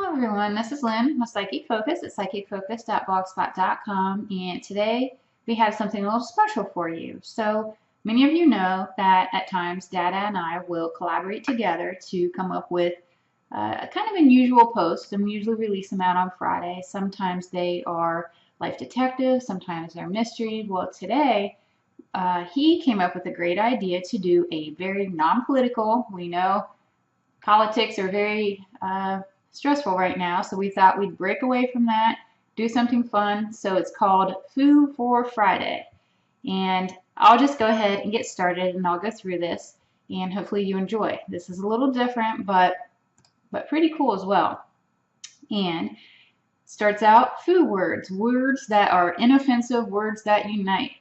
Hello everyone, this is Lynn with Psychic Focus at psychicfocus.blogspot.com, and today we have something a little special for you. So many of you know that at times Dada and I will collaborate together to come up with a kind of unusual posts, and we usually release them out on Friday. Sometimes they are life detectives, sometimes they're mystery. Well, today he came up with a great idea to do a very non-political. We know politics are very stressful right now, so we thought we'd break away from that, do something fun. So it's called Foo for Friday. And I'll just go ahead and get started and I'll go through this and hopefully you enjoy. This is a little different, but pretty cool as well. And starts out foo words, words that are inoffensive, words that unite,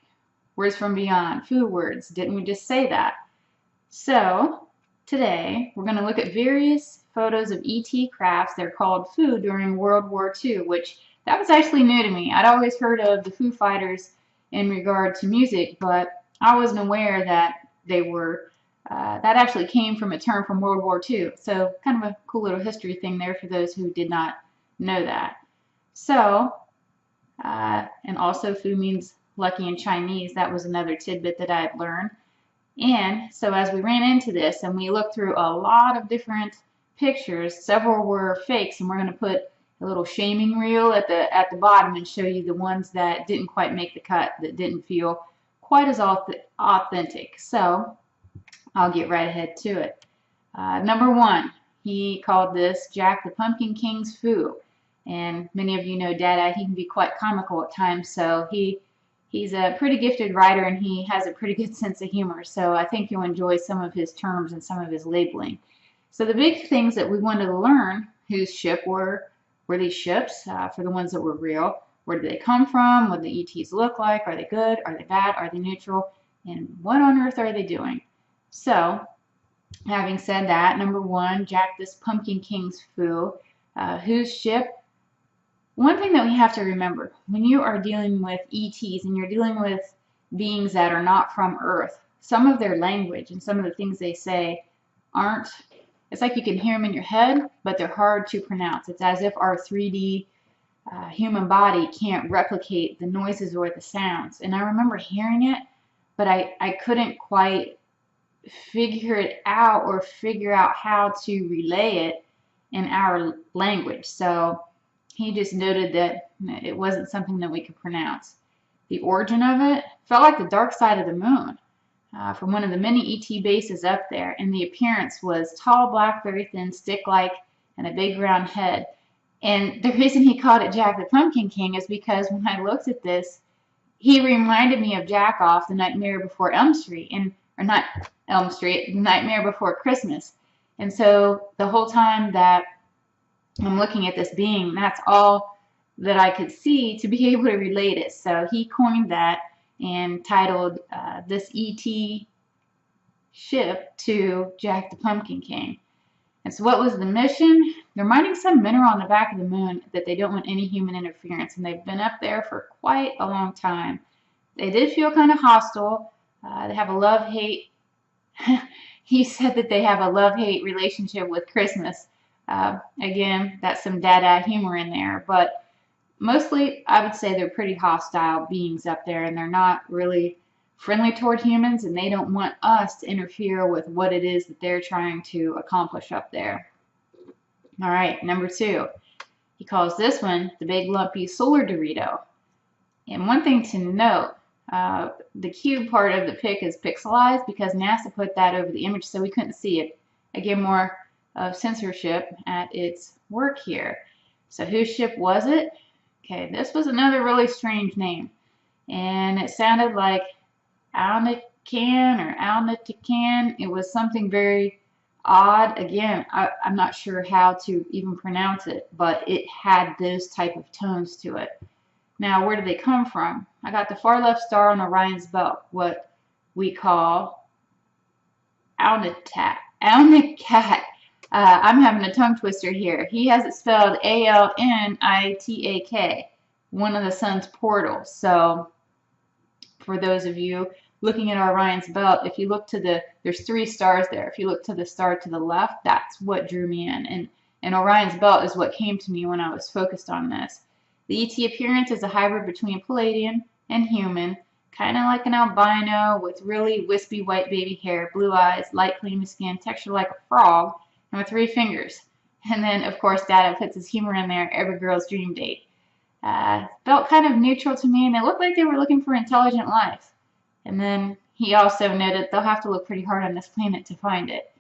words from beyond, foo words. Didn't we just say that? So today we're going to look at various photos of ET crafts. They're called Foo during World War II, which that was actually new to me. I'd always heard of the Foo Fighters in regard to music, but I wasn't aware that they were that actually came from a term from World War II. So kind of a cool little history thing there for those who did not know that. So, and also Foo means lucky in Chinese. That was another tidbit that I had learned. And so as we ran into this and we looked through a lot of different pictures, several were fakes, and we're going to put a little shaming reel at the bottom and show you the ones that didn't quite make the cut, that didn't feel quite as authentic. So I'll get right ahead to it. Number one, he called this Jack the Pumpkin King's Foo. And many of you know Dada, he can be quite comical at times, so he's a pretty gifted writer and he has a pretty good sense of humor. So I think you'll enjoy some of his terms and some of his labeling. So the big things that we wanted to learn whose ship were these ships, for the ones that were real. Where did they come from? What do the ETs look like? Are they good? Are they bad? Are they neutral? And what on earth are they doing? So having said that, number one, Jack this Pumpkin King's Foo, whose ship? One thing that we have to remember, when you are dealing with ETs and you're dealing with beings that are not from Earth, some of their language and some of the things they say aren't, it's like you can hear them in your head, but they're hard to pronounce. It's as if our 3D human body can't replicate the noises or the sounds. And I remember hearing it, but I couldn't quite figure it out or figure out how to relay it in our language. So he just noted that it wasn't something that we could pronounce. The origin of it felt like the dark side of the moon from one of the many ET bases up there, and the appearance was tall, black, very thin, stick-like, and a big round head. And the reason he called it Jack the Pumpkin King is because when I looked at this, he reminded me of Jack off the Nightmare Before Elm Street, or not Elm Street, Nightmare Before Christmas. And so the whole time that I'm looking at this being, that's all that I could see to be able to relate it. So he coined that and titled this ET ship to Jack the Pumpkin King. And so what was the mission? They're mining some mineral on the back of the moon that they don't want any human interference, and they've been up there for quite a long time. They did feel kind of hostile. They have a love-hate. He said that they have a love-hate relationship with Christmas. Again, that's some Dada humor in there, but mostly I would say they're pretty hostile beings up there, and they're not really friendly toward humans, and they don't want us to interfere with what it is that they're trying to accomplish up there. All right, number two, he calls this one the big lumpy solar Dorito. And one thing to note, the cube part of the pic is pixelized because NASA put that over the image so we couldn't see it. Again, more of censorship at its work here. So whose ship was it? Okay, this was another really strange name, and it sounded like Alnican or Alnitican. It was something very odd. Again, I'm not sure how to even pronounce it, but it had those type of tones to it. Now, where do they come from? I got the far left star on Orion's belt, what we call Alnicat. I'm having a tongue twister here. He has it spelled Alnitak, one of the sun's portals. So for those of you looking at Orion's belt, if you look to there's 3 stars there. If you look to the star to the left, that's what drew me in. And And Orion's belt is what came to me when I was focused on this. The ET appearance is a hybrid between Palladian and human, kind of like an albino with really wispy white baby hair, blue eyes, light creamy skin, textured like a frog, and with 3 fingers. And then, of course, Dada puts his humor in there, every girl's dream date. Felt kind of neutral to me, and it looked like they were looking for intelligent life. And then he also noted they'll have to look pretty hard on this planet to find it.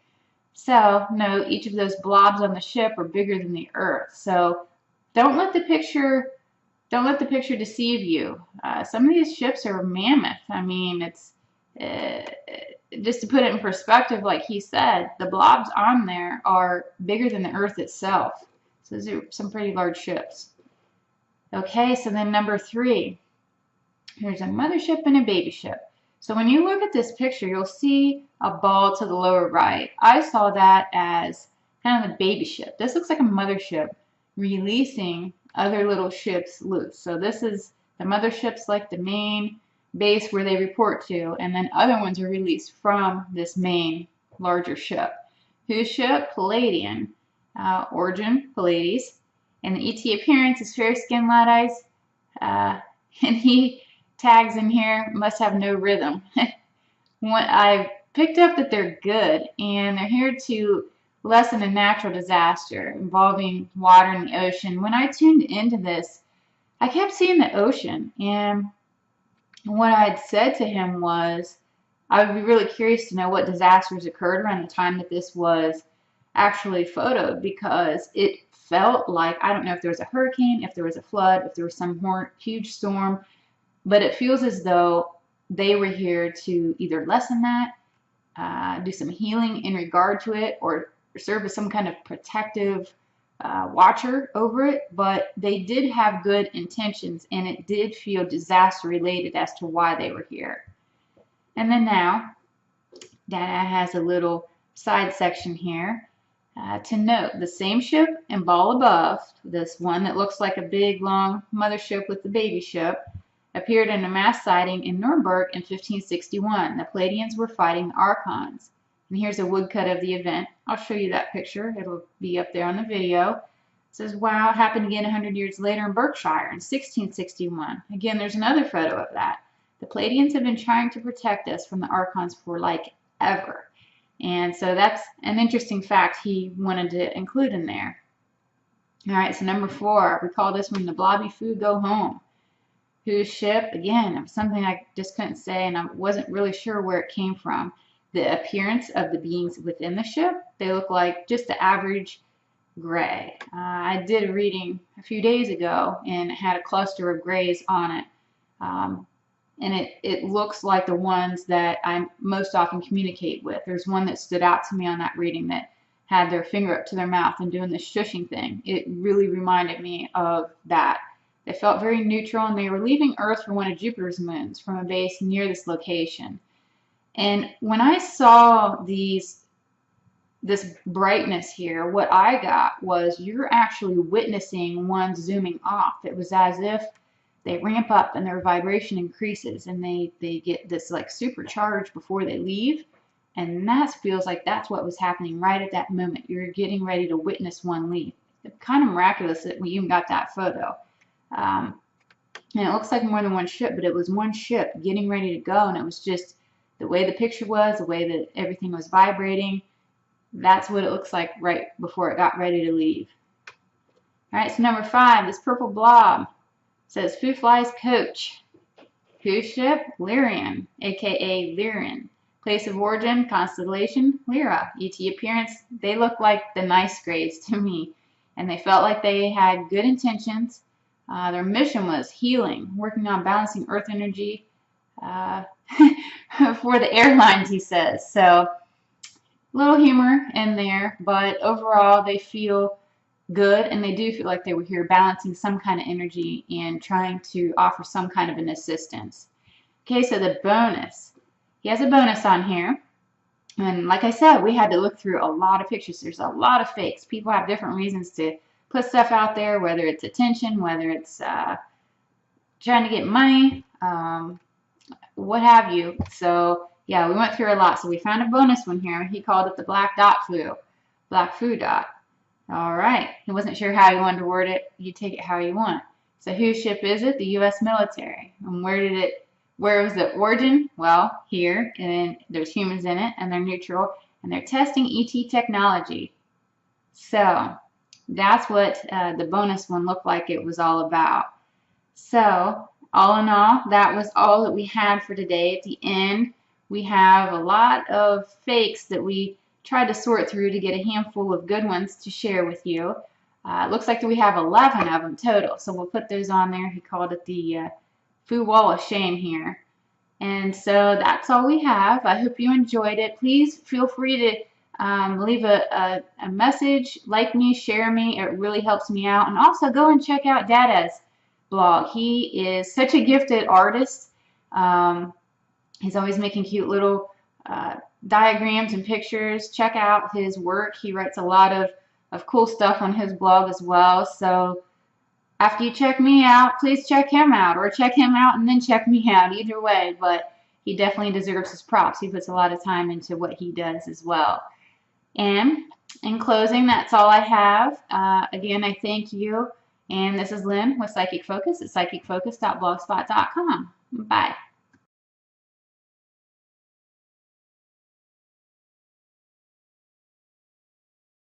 So, note each of those blobs on the ship are bigger than the Earth. So, don't let the picture deceive you. Some of these ships are mammoth. I mean, it's just to put it in perspective, like he said, the blobs on there are bigger than the Earth itself. So those are some pretty large ships. Okay, so then number 3. Here's a mothership and a baby ship. So when you look at this picture, you'll see a ball to the lower right. I saw that as kind of the baby ship. This looks like a mothership releasing other little ships loose. So this is the mothership's like the main base where they report to, and then other ones are released from this main larger ship. Whose ship? Palladian. Origin, Pallades. And the ET appearance is fair skin, light eyes. And he tags in here, must have no rhythm. I picked up that they're good, and they're here to lessen a natural disaster involving water in the ocean. When I tuned into this, I kept seeing the ocean, and what I'd said to him was I would be really curious to know what disasters occurred around the time that this was actually photoed, because it felt like, I don't know if there was a hurricane, if there was a flood, if there was some huge storm, but it feels as though they were here to either lessen that, do some healing in regard to it, or serve as some kind of protective watcher over it. But they did have good intentions, and it did feel disaster related as to why they were here. And then now, Dada has a little side section here to note the same ship and ball above, this one that looks like a big long mothership with the baby ship, appeared in a mass sighting in Nuremberg in 1561. The Palladians were fighting the Archons. And here's a woodcut of the event. I'll show you that picture. It'll be up there on the video. It says, wow, it happened again 100 years later in Berkshire in 1661. Again, there's another photo of that. The Palladians have been trying to protect us from the Archons for like ever. And so that's an interesting fact he wanted to include in there. All right, so number 4, we call this one the Blobby Food Go Home. Whose ship? Again, it was something I just couldn't say, and I wasn't really sure where it came from. The appearance of the beings within the ship, they look like just the average gray. I did a reading a few days ago, and it had a cluster of grays on it. And it looks like the ones that I most often communicate with. There's one that stood out to me on that reading that had their finger up to their mouth and doing this shushing thing. It really reminded me of that. They felt very neutral, and they were leaving Earth for one of Jupiter's moons from a base near this location. And when I saw this brightness here, what I got was you're actually witnessing one zooming off. It was as if they ramp up and their vibration increases, and they get this like supercharged before they leave. And that feels like that's what was happening right at that moment. You're getting ready to witness one leave. It's kind of miraculous that we even got that photo. And it looks like more than one ship, but it was one ship getting ready to go, and it was just the way the picture was, the way that everything was vibrating. That's what it looks like right before it got ready to leave. All right, so number 5, this purple blob says Foo Fly's coach. Whose ship? Lyrian, aka Lyrian. Place of origin, constellation, Lyra. ET appearance, they look like the nice grays to me, and they felt like they had good intentions. Their mission was healing, working on balancing Earth energy for the airlines, he says. So, a little humor in there, but overall they feel good, and they do feel like they were here balancing some kind of energy and trying to offer some kind of an assistance. Okay, so the bonus. He has a bonus on here. And like I said, we had to look through a lot of pictures. There's a lot of fakes. People have different reasons to put stuff out there, whether it's attention, whether it's trying to get money, what have you. So yeah, we went through a lot. So we found a bonus one here. He called it the black dot flu, black foo dot. All right. He wasn't sure how he wanted to word it. You take it how you want. So whose ship is it? The U.S. military. And where was the origin? Well, here, and there's humans in it, and they're neutral, and they're testing ET technology. So that's what the bonus one looked like it was all about. So all in all, that was all that we had for today. At the end, we have a lot of fakes that we tried to sort through to get a handful of good ones to share with you. It looks like we have 11 of them total, so we'll put those on there. He called it the Foo Wall of Shame here. And so that's all we have. I hope you enjoyed it. Please feel free to leave a message, like me, share me. It really helps me out. And also go and check out Dada's blog. He is such a gifted artist. He's always making cute little diagrams and pictures. Check out his work. He writes a lot of cool stuff on his blog as well. So after you check me out, please check him out, or check him out and then check me out. Either way, but he definitely deserves his props. He puts a lot of time into what he does as well. And in closing, that's all I have. Again, I thank you. And this is Lynn with Psychic Focus at psychicfocus.blogspot.com. Bye.